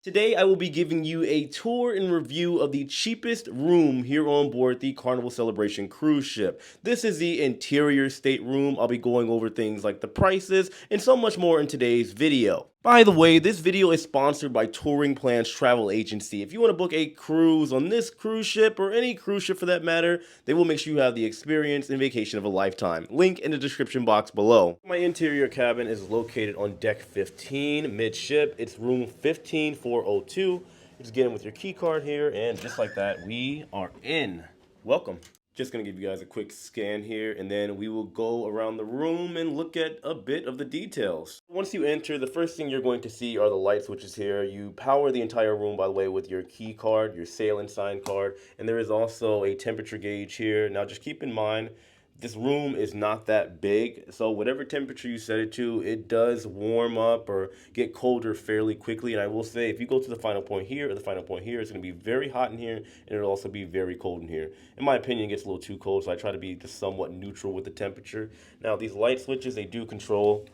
Today, I will be giving you a tour and review of the cheapest room here on board the Carnival Celebration cruise ship. This is the interior stateroom. I'll be going over things like the prices and so much more in today's video. By the way, this video is sponsored by Touring Plans Travel Agency. If you want to book a cruise on this cruise ship or any cruise ship for that matter, they will make sure you have the experience and vacation of a lifetime. Link in the description box below. My interior cabin is located on deck 15, midship. It's room 15402. Just get in with your key card here, and just like that, we are in. Welcome. Just going to give you guys a quick scan here, and then we will go around the room and look at a bit of the details. Once you enter, the first thing you're going to see are the light switches here. You power the entire room, by the way, with your key card, your sail and sign card, and there is also a temperature gauge here. Now just keep in mind, this room is not that big, so whatever temperature you set it to, it does warm up or get colder fairly quickly. And I will say, if you go to the final point here or the final point here, it's going to be very hot in here, and it'll also be very cold in here. In my opinion, it gets a little too cold, so I try to be just somewhat neutral with the temperature. Now, these light switches, they do control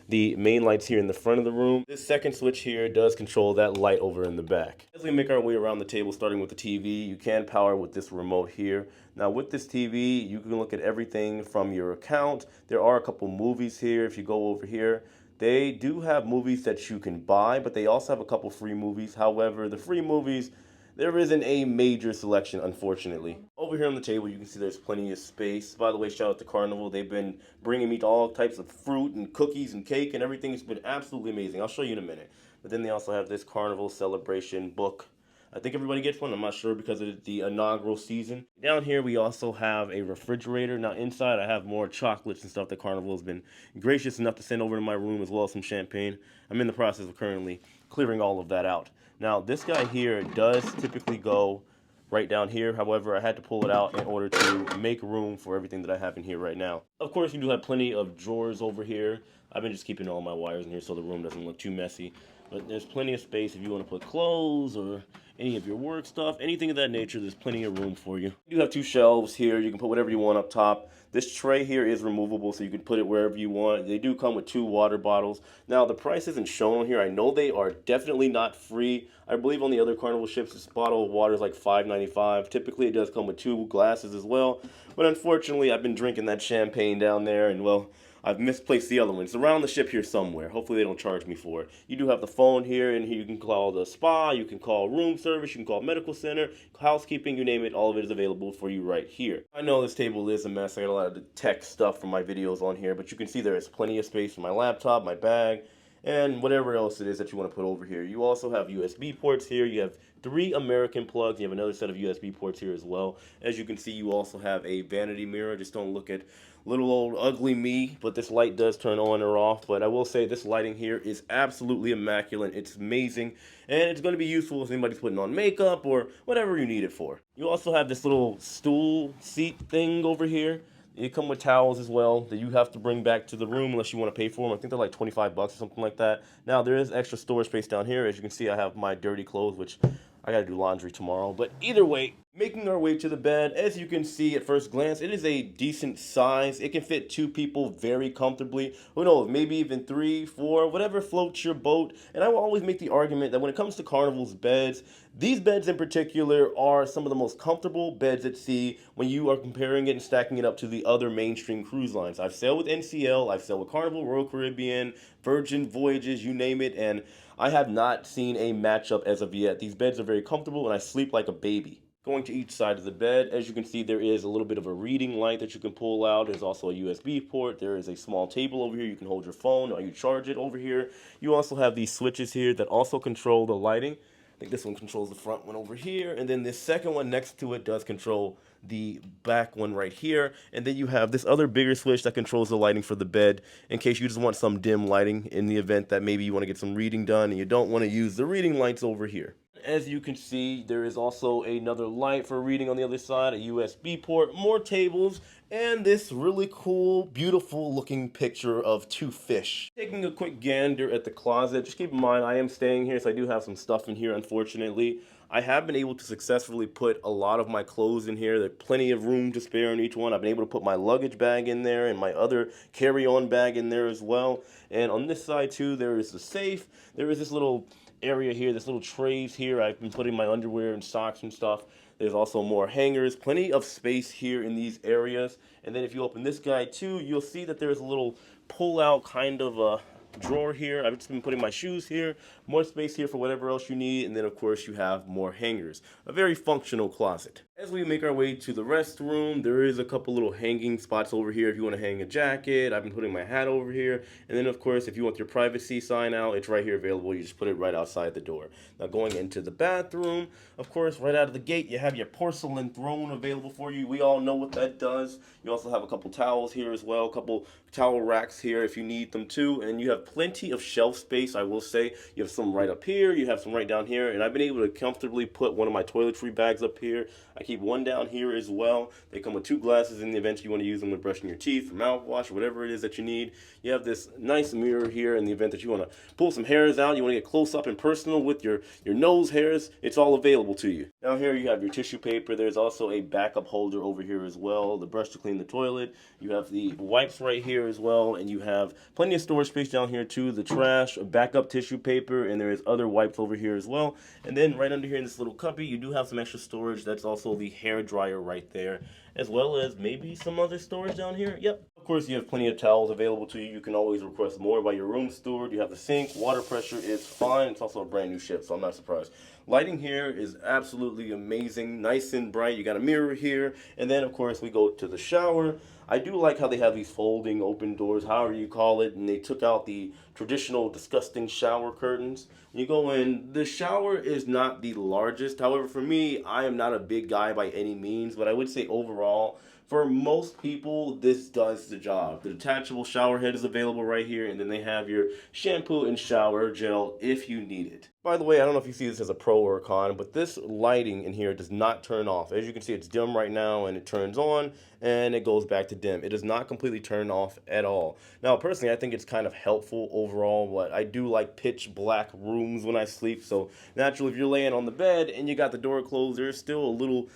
the main lights here in the front of the room. This second switch here does control that light over in the back. As we make our way around the table, starting with the TV, you can power with this remote here. Now with this TV, you can look at everything from your account. There are a couple movies here. If you go over here, they do have movies that you can buy, but they also have a couple free movies. However, the free movies, there isn't a major selection, unfortunately. Over here on the table, you can see there's plenty of space. By the way, shout out to Carnival. They've been bringing me all types of fruit and cookies and cake and everything. It's been absolutely amazing. I'll show you in a minute. But then they also have this Carnival Celebration book. I think everybody gets one. I'm not sure because of the inaugural season. Down here, we also have a refrigerator. Now, inside, I have more chocolates and stuff that Carnival has been gracious enough to send over to my room, as well as some champagne. I'm in the process of currently clearing all of that out. Now, this guy here does typically go right down here. However, I had to pull it out in order to make room for everything that I have in here right now. Of course, you do have plenty of drawers over here. I've been just keeping all my wires in here so the room doesn't look too messy. But there's plenty of space if you want to put clothes or any of your work stuff, anything of that nature. There's plenty of room for you. You do have two shelves here. You can put whatever you want up top. This tray here is removable, so you can put it wherever you want. They do come with 2 water bottles. Now, the price isn't shown on here. I know they are definitely not free. I believe on the other Carnival ships, this bottle of water is like $5.95. Typically, it does come with 2 glasses as well. But unfortunately, I've been drinking that champagne down there, and well, I've misplaced the other one. It's around the ship here somewhere. Hopefully they don't charge me for it. You do have the phone here, and here you can call the spa, you can call room service, you can call medical center, housekeeping, you name it. All of it is available for you right here. I know this table is a mess. I got a lot of the tech stuff from my videos on here, but you can see there is plenty of space for my laptop, my bag, and whatever else it is that you want to put over here. You also have USB ports here. You have 3 American plugs. You have another set of USB ports here as well. As you can see, you also have a vanity mirror. Just don't look at little old ugly me, but this light does turn on or off. But I will say this lighting here is absolutely immaculate. It's amazing, and it's going to be useful if anybody's putting on makeup or whatever you need it for. You also have this little stool seat thing over here. They come with towels as well that you have to bring back to the room unless you want to pay for them. I think they're like 25 bucks or something like that. Now, there is extra storage space down here. As you can see, I have my dirty clothes, which I got to do laundry tomorrow. But either way, making our way to the bed, as you can see at first glance, it is a decent size. It can fit 2 people very comfortably. Who knows, maybe even 3, 4, whatever floats your boat. And I will always make the argument that when it comes to Carnival's beds, these beds in particular are some of the most comfortable beds at sea when you are comparing it and stacking it up to the other mainstream cruise lines. I've sailed with NCL, I've sailed with Carnival, Royal Caribbean, Virgin Voyages, you name it, and I have not seen a matchup as of yet. These beds are very comfortable, and I sleep like a baby. Going to each side of the bed, as you can see, there is a little bit of a reading light that you can pull out. There's also a USB port. There is a small table over here. You can hold your phone or you charge it over here. You also have these switches here that also control the lighting. I think this one controls the front one over here, and then this second one next to it does control the back one right here. And then you have this other bigger switch that controls the lighting for the bed in case you just want some dim lighting in the event that maybe you want to get some reading done and you don't want to use the reading lights over here. As you can see, there is also another light for reading on the other side, a USB port, more tables, and this really cool, beautiful looking picture of 2 fish. Taking a quick gander at the closet, just keep in mind I am staying here, so I do have some stuff in here, unfortunately. I have been able to successfully put a lot of my clothes in here. There's plenty of room to spare in each one. I've been able to put my luggage bag in there and my other carry-on bag in there as well. And on this side too, there is the safe. There is this little area here, this little trays here. I've been putting my underwear and socks and stuff. There's also more hangers, plenty of space here in these areas. And then if you open this guy too, you'll see that there's a little pull out kind of a drawer here. I've just been putting my shoes here, more space here for whatever else you need, and then of course you have more hangers. A very functional closet. As we make our way to the restroom, there is a couple little hanging spots over here if you want to hang a jacket. I've been putting my hat over here, and then of course if you want your privacy sign out, it's right here available. You just put it right outside the door. Now going into the bathroom, of course right out of the gate you have your porcelain throne available for you. We all know what that does. You also have a couple towels here as well, a couple towel racks here if you need them too, and you have plenty of shelf space. I will say you have some right up here, you have some right down here, and I've been able to comfortably put one of my toiletry bags up here. I keep one down here as well. They come with 2 glasses in the event you want to use them when brushing your teeth or mouthwash or whatever it is that you need. You have this nice mirror here in the event that you want to pull some hairs out, you want to get close up and personal with your nose hairs. It's all available to you. Down here you have your tissue paper. There's also a backup holder over here as well, the brush to clean the toilet. You have the wipes right here as well, and you have plenty of storage space down here too, the trash, a backup tissue paper, and there is other wipes over here as well. And then right under here in this little cubby, you do have some extra storage. That's also the hair dryer right there, as well as maybe some other storage down here. Yep. Of course, you have plenty of towels available to you. You can always request more by your room steward. You have the sink. Water pressure is fine. It's also a brand new ship, so I'm not surprised. Lighting here is absolutely amazing, nice and bright. You got a mirror here, and then of course we go to the shower. I do like how they have these folding open doors, however you call it, and they took out the traditional disgusting shower curtains. When you go in, the shower is not the largest. However, for me, I am not a big guy by any means, but I would say overall, for most people, this does the job. The detachable shower head is available right here, and then they have your shampoo and shower gel if you need it. By the way, I don't know if you see this as a pro or a con, but this lighting in here does not turn off. As you can see, it's dim right now, and it turns on, and it goes back to dim. It does not completely turn off at all. Now, personally, I think it's kind of helpful overall, but I do like pitch black rooms when I sleep, so naturally, if you're laying on the bed and you got the door closed, there's still a little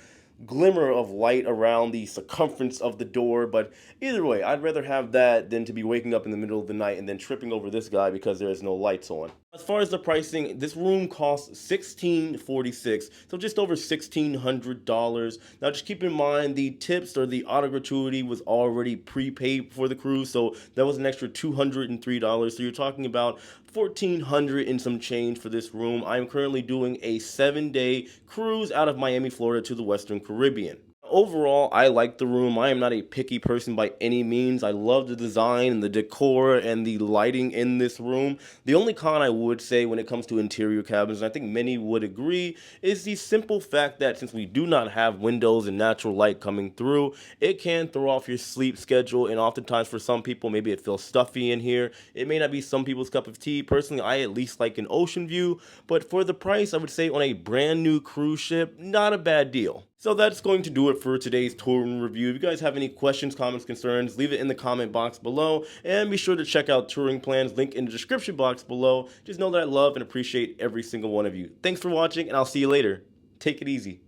glimmer of light around the circumference of the door, but either way, I'd rather have that than to be waking up in the middle of the night and then tripping over this guy because there is no lights on. As far as the pricing, this room costs $1,646, so just over $1,600. Now just keep in mind the tips or the auto gratuity was already prepaid for the cruise, so that was an extra $203. So you're talking about $1,400 and some change for this room. I'm currently doing a 7-day cruise out of Miami, Florida to the Western Caribbean. Overall, I like the room. I am not a picky person by any means. I love the design and the decor and the lighting in this room. The only con I would say when it comes to interior cabins, and I think many would agree, is the simple fact that since we do not have windows and natural light coming through, it can throw off your sleep schedule, and oftentimes for some people, maybe it feels stuffy in here. It may not be some people's cup of tea. Personally, I at least like an ocean view, but for the price, I would say on a brand new cruise ship, not a bad deal. So that's going to do it for today's tour and review. If you guys have any questions, comments, concerns, leave it in the comment box below. And be sure to check out touring plans, link in the description box below. Just know that I love and appreciate every single one of you. Thanks for watching, and I'll see you later. Take it easy.